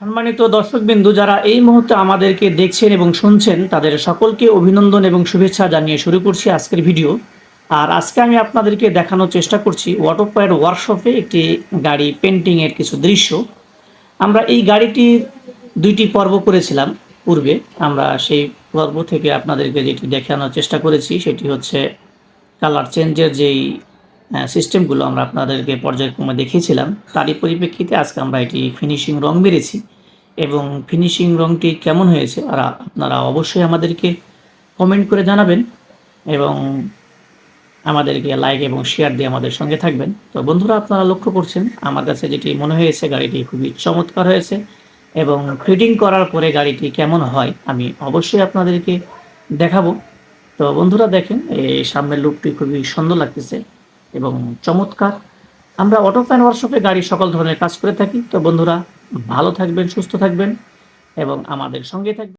সম্মানিত দর্শকবিন্দু, যারা এই মুহূর্তে আমাদেরকে দেখছেন এবং শুনছেন তাদের সকলকে অভিনন্দন এবং শুভেচ্ছা জানিয়ে শুরু করছি আজকের ভিডিও। আর আজকে আমি আপনাদেরকে দেখানোর চেষ্টা করছি অটোপ্যাড ওয়ার্কশপে একটি গাড়ি পেন্টিংয়ের কিছু দৃশ্য। আমরা এই গাড়িটির ২টি পর্ব করেছিলাম পূর্বে। আমরা সেই পর্ব থেকে আপনাদেরকে যেটি দেখানোর চেষ্টা করেছি সেটি হচ্ছে কালার চেঞ্জের যেই সিস্টেমগুলো আমরা আপনাদেরকে পর্যায়ক্রমে দেখিয়েছিলাম, তারই পরিপ্রেক্ষিতে আজকে আমরা এটি ফিনিশিং রং মেরেছি এবং ফিনিশিং রংটি কেমন হয়েছে আর আপনারা অবশ্যই আমাদেরকে কমেন্ট করে জানাবেন এবং আমাদেরকে লাইক এবং শেয়ার দিয়ে আমাদের সঙ্গে থাকবেন। তো বন্ধুরা, আপনারা লক্ষ্য করছেন আমার কাছে যেটি মনে হয়েছে গাড়িটি খুবই চমৎকার হয়েছে এবং ফিটিং করার পরে গাড়িটি কেমন হয় আমি অবশ্যই আপনাদেরকে দেখাবো। তো বন্ধুরা দেখেন, এই সামনের লুকটি খুবই সুন্দর লাগতেছে এবং চমৎকার। আমরা অটোপ্যান ওয়ার্কশপে গাড়ির সকল ধরনের কাজ করে থাকি। তো বন্ধুরা, ভালো থাকবেন, সুস্থ থাকবেন এবং আমাদের সঙ্গে থাকবেন।